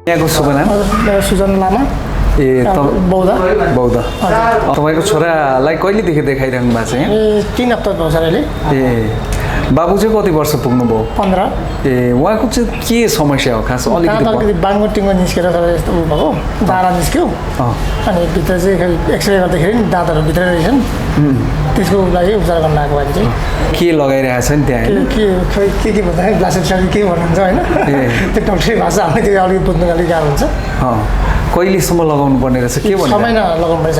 यहाँको शुभ नाम सुजन लामा ए बौद्ध बौद्ध तपाईँको छोरालाई कहिलेदेखि देखाइरहनु भएको छ यहाँ 3 हप्ता भयो सर अहिले ए बाबु चाहिँ कति वर्ष पुग्नुभयो 15 ए उहाँको चाहिँ के समस्या हो खास अलिकति बाङ्गो टिङ्गो निस्केर यस्तो उ भएको दारा निस्क्यो अनि भित्र चाहिँ एक्सरे गर्दाखेरि दाँतहरू भित्र रहेछन् त्यसको लागि उपचार गर्न आएको भए चाहिँ के लगाइरहेको छ नि त्यहाँ के भन्दाखेरि ग्लासेस के भन्नुहुन्छ होइन त्यो डक्टरी भाषा हामीले त्यो अलिक बुझ्नु अलिक गाह्रो हुन्छ कहिलेसम्म लगाउनु पर्ने रहेछ के भन्नु समय लगाउनु पर्छ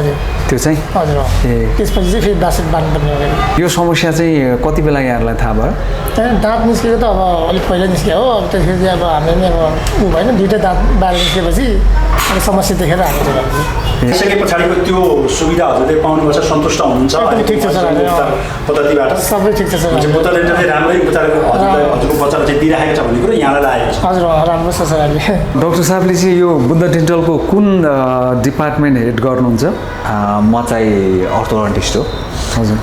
त्यो चाहिँ हजुर ए त्यसपछि चाहिँ फेरि ग्लासेस बाँध्नु पर्ने यो समस्या चाहिँ कति बेला यहाँहरूलाई थाहा भयो त्यहाँदेखि दाँत निस्केको त अब अलिक पहिला निस्क्यो हो अब त्यसपछि अब हामीले नि अब ऊ भएन दुइटै दाँत बाहिर निस्केपछि अब समस्या देखेर हामीले त्यसैले पछाडिको त्यो सुविधा हजुरले पाउनुपर्छ सन्तुष्ट हुनुहुन्छ ठिक छ सर पद्धतिबाट सबै ठिक छ सर बुद्धले चाहिँ राम्रै उपचार हजुरको बच्चालाई चाहिँ दिइराखेको छ भन्ने कुरो यहाँलाई लागेको छ हजुर राम्रो छ सर अहिले डाक्टर साहबले चाहिँ यो बुद्ध डेन्टलको कुन डिपार्टमेन्ट हेड गर्नुहुन्छ म चाहिँ अर्थोडन्टिस्ट हो हजुर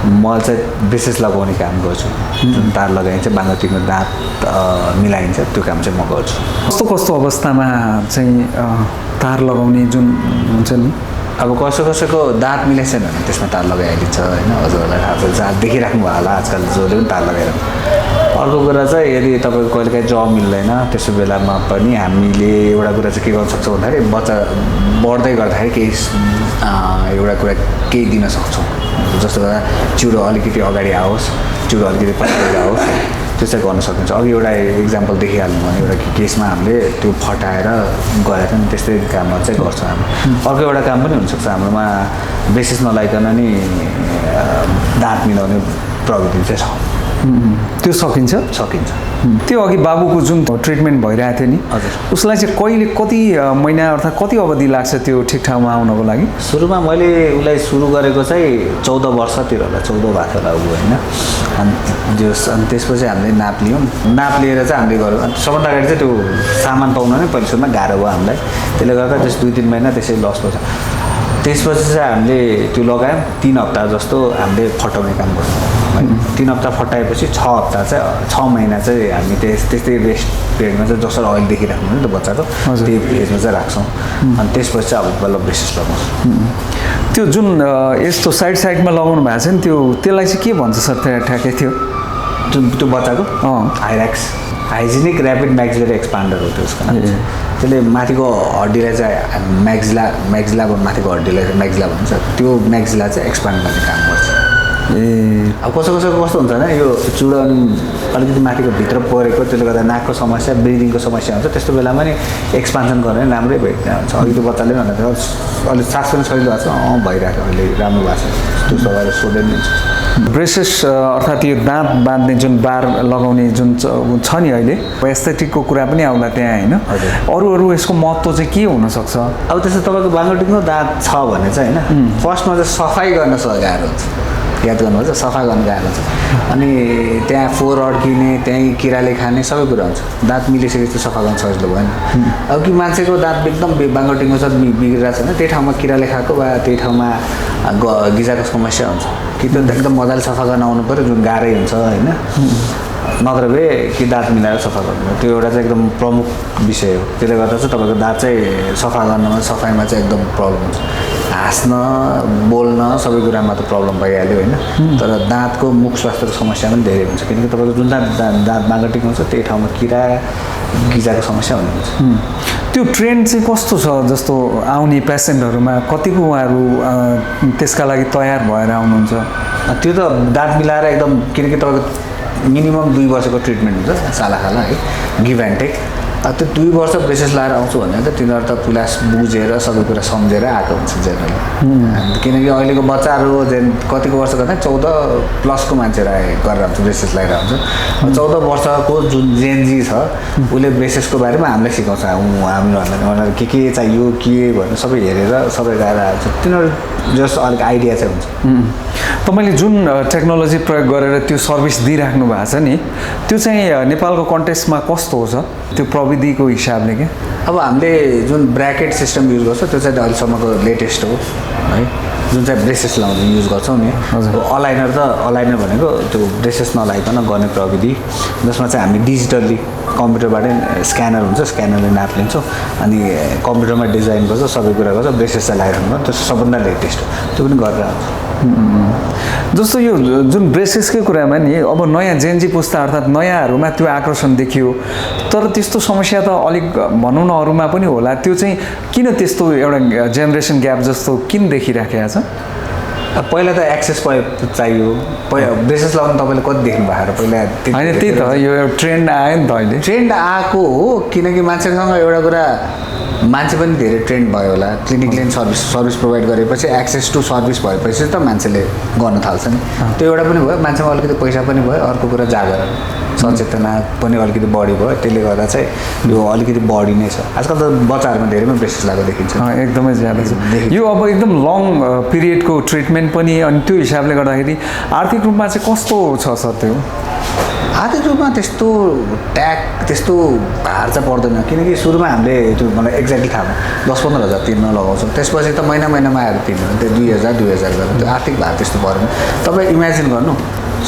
म चाहिँ ब्रेसेस लगाउने काम गर्छु जुन तार लगाइन्छ बाङ्गो दाँत मिलाइन्छ त्यो काम चाहिँ म गर्छु कस्तो कस्तो अवस्थामा चाहिँ तार लगाउने जुन हुन्छ नि अब कसैको दाँत मिलाइछन् भने त्यसमा तार लगाइहालिन्छ होइन हजुरहरूलाई थाहा छ दाँत देखिराख्नु भयो होला आजकल जसले पनि तार लगाएर अर्को कुरा चाहिँ यदि तपाईँको कहिलेकाहीँ जब मिल्दैन त्यसो बेलामा पनि हामीले एउटा कुरा चाहिँ के गर्न सक्छौँ भन्दाखेरि बच्चा बढ्दै गर्दाखेरि केही एउटा कुरा केही दिन सक्छौँ जस्तो गर्दा चिउरो अलिकति अगाडि आओस् चिउरो अलिकति पछि आओस् त्यो चाहिँ गर्न सकिन्छ अघि एउटा इक्जाम्पल देखिहाल्नु भने एउटा केसमा हामीले त्यो फटाएर गरेर नि त्यस्तै कामहरू चाहिँ गर्छौँ हामी अर्को एउटा काम पनि हुनसक्छ हाम्रोमा बेसिस नलाइकन नि दाँत मिलाउने प्रविधि चाहिँ छ त्यो सकिन्छ त्यो अघि बाबुको जुन ट्रिटमेन्ट भइरहेको थियो नि हजुर उसलाई चाहिँ कहिले कति महिना अर्थात् कति अवधि लाग्छ त्यो ठिक ठाउँमा आउनको लागि सुरुमा मैले उसलाई सुरु गरेको चाहिँ 14 वर्षतिर होला 14 भएको होला ऊ होइन अनि त्यसपछि हामीले नाप लियौँ नाप लिएर चाहिँ हामीले गऱ्यौँ सबभन्दा अगाडि चाहिँ त्यो सामान पाउन नै पहिला सुरुमा गाह्रो भयो हामीलाई त्यसले गर्दा त्यस 2-3 महिना त्यसै लस पर्छ त्यसपछि चाहिँ हामीले त्यो लगायौँ 3 हप्ता जस्तो हामीले फटाउने काम गर्छौँ होइन 3 हप्ता फटाएपछि 6 हप्ता चाहिँ 6 महिना चाहिँ हामी त्यस्तै रेस्ट पिरियडमा चाहिँ जसरी अहिले देखिराख्नु नि त बच्चाको त्यही फेजमा चाहिँ राख्छौँ अनि त्यसपछि चाहिँ अब बल्ल ब्रेसेस लगाउँछौँ त्यो जुन यस्तो साइडमा लगाउनु भएको छ नि त्यसलाई चाहिँ के भन्छ सर त्यहाँ ठ्याक्कै थियो त्यो बच्चाको हाइरेक्स हाइजेनिक ऱ्यापिड म्याक्सिलरी एक्सपान्डर हो त्यसको नाम त्यसले माथिको हड्डीलाई चाहिँ म्याक्सिला माथिको हड्डीलाई म्याक्सिला भन्छ त्यो म्याक्सिला चाहिँ एक्सपान्ड गर्ने काम गर्छ अब कसैको कस्तो हुन्छ भने यो चुडो अलिकति माथिको भित्र परेको त्यसले गर्दा नाकको समस्या ब्रिदिङको समस्या हुन्छ त्यस्तो बेलामा नि एक्सपान्सन गर्ने राम्रै भइरहेको हुन्छ अघि त्यो बच्चाले पनि भन्दा अलिक सास पनि सजिलो भएको छ भइरहेको अहिले राम्रो भएको छ त्यो सबै सोधै नि ब्रेसेस अर्थात् यो दाँत बाँध्ने जुन बार लगाउने जुन छ नि अहिले एस्थेटिकको कुरा पनि आउला त्यहाँ होइन अरू यसको महत्त्व चाहिँ के हुनसक्छ अब त्यस्तो तपाईँको बाङ्गोटिङको दाँत छ भने चाहिँ होइन फर्स्टमा चाहिँ सफाइ गर्न गाह्रो हुन्छ याद गर्नुहोस् सफा गर्न गाह्रो हुन्छ अनि त्यहाँ फोहोर अड्किने त्यहीँ किराले खाने सबै कुरा हुन्छ दाँत मिलिसकेपछि सफा गर्न सजिलो भएन अब कि मान्छेको दाँत एकदम बाङ्गोटिङको छ बिग्रिरहेको छ भने त्यही ठाउँमा किराले खाएको वा त्यही ठाउँमा गिजाको समस्या हुन्छ कि त एकदम मजाले सफा गर्न आउनु पऱ्यो जुन गाह्रै हुन्छ होइन नत्र भए कि दाँत मिलाएर सफा गर्नु त्यो एउटा चाहिँ एकदम प्रमुख विषय हो त्यसले गर्दा चाहिँ तपाईँको दाँत चाहिँ सफा गर्नमा सफाइमा चाहिँ एकदम प्रब्लम हुन्छ हाँस्न बोल्न सबै कुरामा त प्रब्लम भइहाल्यो होइन तर दाँतको मुख स्वास्थ्यको समस्या पनि धेरै हुन्छ किनकि तपाईँको जुन दाँत बाङ्गोटिङ हुन्छ त्यही ठाउँमा किरा गिजाको समस्या हुने हुन्छ त्यो ट्रेन्ड चाहिँ कस्तो छ जस्तो आउने पेसेन्टहरूमा कतिको उहाँहरू त्यसका लागि तयार भएर आउनुहुन्छ त्यो त दाँत मिलाएर एकदम किनकि तपाईँको मिनिमम 2 वर्षको ट्रिटमेन्ट हुन्छ सालाखाला है गिभ एन्ड टेक त्यो 2 वर्ष ब्रेसेस लाएर आउँछु भने त तिनीहरू त पुरा बुझेर सबै कुरा सम्झेर आएको हुन्छ जेनरली किनकि अहिलेको बच्चाहरू कतिको वर्ष गर्दा 14 प्लसको मान्छेहरू गरेर आउँछ ब्रेसेस लगाएर आउँछ 14 वर्षको जुन जेनजी छ उसले ब्रेसेसको बारेमा हामीलाई सिकाउँछ हामीहरूलाई के चाहियो के भनेर सबै हेरेर सबै गाएर आउँछ तिनीहरू जस्तो अलिक आइडिया चाहिँ हुन्छ तपाईँले जुन टेक्नोलोजी प्रयोग गरेर त्यो सर्भिस दिइराख्नु भएको छ नि त्यो चाहिँ नेपालको कन्टेक्स्टमा कस्तो हो त्यो प्रविधिको हिसाबले के अब हामीले जुन ब्राकेट सिस्टम युज गर्छ त्यो चाहिँ अहिलेसम्मको लेटेस्ट हो है जुन चाहिँ ब्रेसेस लाउने युज गर्छौँ नि अलाइनर भनेको त्यो ब्रेसेस नलाइकन गर्ने प्रविधि जसमा चाहिँ हामी डिजिटल्ली कम्प्युटरबाटै स्क्यानर हुन्छ, स्क्यानरले नाप लिन्छौँ अनि कम्प्युटरमा डिजाइन गर्छ, सबै कुरा गर्छ, ब्रेसेस चाहिँ लगाइरहनु त्यो सबभन्दा लेटेस्ट हो, त्यो पनि गरेर आउँछ। जस्तो यो जुन ब्रेसेसकै कुरामा नि अब नयाँ जेनजी पुस्ता अर्थात् नयाँहरूमा त्यो आकर्षण देखियो, तर त्यस्तो समस्या त अलिक भनौँ न अरूमा पनि होला, त्यो चाहिँ किन त्यस्तो एउटा जेनेरेसन ग्याप जस्तो किन देखिराखेको छ? पहिला त एक्सेस चाहियो, पहिला ब्रेसेस लगाउनु तपाईँले कति देख्नु भएको पहिला? होइन त्यही त यो एउटा ट्रेन्ड आयो नि त अहिले। ट्रेन्ड आएको हो किनकि मान्छेसँग एउटा कुरा मान्छे पनि धेरै ट्रेन्ड भयो होला, क्लिनिकले सर्भिस प्रोभाइड गरेपछि एक्सेस टु सर्भिस भएपछि त मान्छेले गर्न थाल्छ नि, त्यो एउटा पनि भयो। मान्छेमा अलिकति पैसा पनि भयो, अर्को कुरा जागरण सचेतना पनि अलिकति बढी भयो, त्यसले गर्दा चाहिँ यो अलिकति बढी नै छ। आजकल त बच्चाहरूमा धेरैमा ब्रेसेस लागेको देखिन्छ, एकदमै ज्यादा छ यो। अब एकदम लङ पिरियडको ट्रिटमेन्ट पनि, अनि त्यो हिसाबले गर्दाखेरि आर्थिक रूपमा चाहिँ कस्तो छ सर त्यो? आर्थिक रूपमा त्यस्तो त्यस्तो भार चाहिँ पर्दैन, किनकि सुरुमा हामीले त्यो मलाई एक्ज्याक्टली थाहा भयो 10-15 हजार तिर्न लगाउँछौँ, त्यसपछि त महिना आएर तिर्नु त्यो 2,000 गरेर त्यो आर्थिक भार त्यस्तो परेन। तपाईँ इमेजिन गर्नु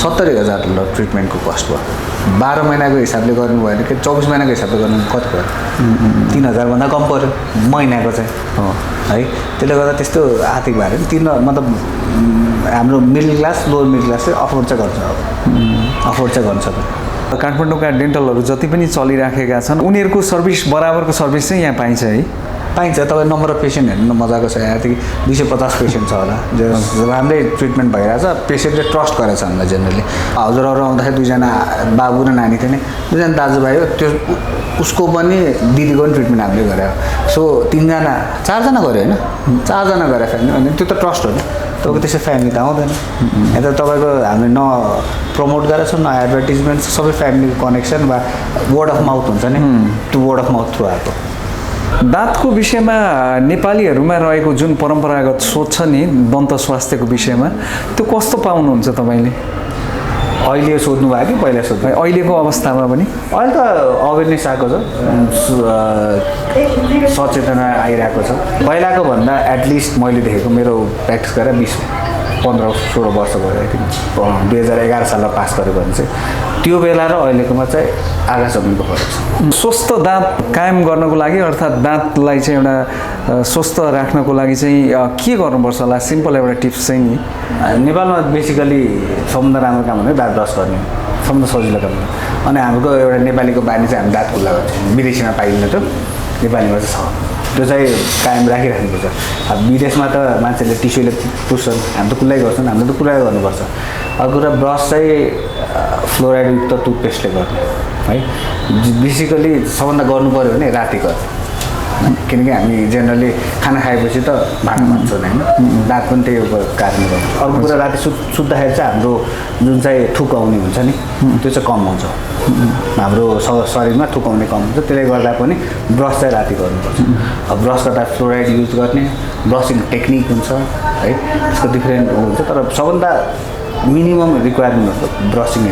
70,000 ट्रिटमेन्टको कस्ट भयो, 12 महिनाको हिसाबले गर्नु भयो भने कि 24 महिनाको हिसाबले गर्नु कति पऱ्यो? 3,000 कम पऱ्यो महिनाको चाहिँ है। त्यसले गर्दा त्यस्तो आर्थिक भार तिर्न मतलब हाम्रो middle class lower middle class चाहिँ अफोर्ड चाहिँ गर्छ, अफोर्ड चाहिँ गर्न सक्छ। काठमाडौँका डेन्टलहरू जति पनि चलिराखेका छन् उनीहरूको सर्भिस बराबरको सर्भिस चाहिँ यहाँ पाइन्छ है? पाइन्छ। तपाईँ नम्बर अफ पेसेन्ट हेर्नु मजाको छ, यहाँदेखि 250 पेसेन्ट छ होला, जो राम्रै ट्रिटमेन्ट भइरहेछ। पेसेन्टले ट्रस्ट गरेको छ हामीलाई जेनरली। हजुरहरू आउँदाखेरि 2जना बाबु र नानी थियो नि, 2जना दाजुभाइ हो, त्यो उसको पनि दिदीको पनि ट्रिटमेन्ट हामीले गऱ्यो। सो 4जना गऱ्यो होइन, 4जना गऱ्यो फ्यामिली, अनि त्यो त ट्रस्ट हो नि, तपाईँको त्यसै फ्यामिली त आउँदैन। यहाँ त तपाईँको हामीले न प्रमोट गरेको छ, न एडभर्टिजमेन्ट, सबै फ्यामिलीको कनेक्सन वा वर्ड अफ माउथ हुन्छ नि, त्यो वर्ड अफ माउथ थ्रु आएको। दाँतको विषयमा नेपालीहरूमा रहेको जुन परम्परागत सोच छ नि दन्त स्वास्थ्यको विषयमा, त्यो कस्तो पाउनुहुन्छ तपाईँले? अहिले सोध्नु भयो कि पहिला सोध्नु? अहिलेको अवस्थामा पनि अहिले त अवेरनेस आएको छ, सचेतना आइरहेको छ। पहिलाको भन्दा एटलिस्ट मैले देखेको, मेरो प्र्याक्टिस गरेर 15-16 वर्ष भयो, आई थिङ्क 2011 सालमा पास गरेको भने चाहिँ त्यो बेला र अहिलेकोमा चाहिँ आकाश जमिनको फरक छ। स्वस्थ दाँत कायम गर्नको लागि अर्थात् दाँतलाई चाहिँ एउटा स्वस्थ राख्नको लागि चाहिँ के गर्नुपर्छ होला? सिम्पल एउटा टिप्स चाहिँ नि नेपालमा बेसिकली सबभन्दा राम्रो काम भनेको दाँत ब्रस गर्ने, सबभन्दा सजिलो काम। अनि हाम्रो एउटा नेपालीको बानी चाहिँ हामी दाँत खुल्ला गर्छौँ, विदेशीमा पाइँदैन त्यो, नेपालीमा चाहिँ छ, त्यो चाहिँ कायम राखिराख्नुपर्छ। अब विदेशमा त मान्छेले टिस्युले पुस्छन्, हामी त खुल्लै गर्छौँ, हामीले त खुल्लै गर्नुपर्छ। अर्को कुरा ब्रस चाहिँ फ्लोराइडयुक्त टुथपेस्टले गर्ने है, बेसिकली सबभन्दा गर्नु पऱ्यो भने राति गर्ने, किनकि हामी जेनरली खाना खाएपछि त भात मान्छौँ होइन, दाँत पनि त्यही कारणले गर्छ। अर्को कुरा राति सुत्दाखेरि चाहिँ हाम्रो जुन चाहिँ थुक आउने हुन्छ नि त्यो चाहिँ कम हुन्छ, हाम्रो शरीरमा थुक आउने कम हुन्छ, त्यसले गर्दा पनि ब्रस चाहिँ राति गर्नुपर्छ। अब ब्रस गर्दा फ्लोराइड युज गर्ने, ब्रसिङ टेक्निक हुन्छ है, त्यसको डिफ्रेन्ट हुन्छ, तर सबभन्दा मिनिमम रिक्वायरमेन्ट हुन्छ ब्रसिङ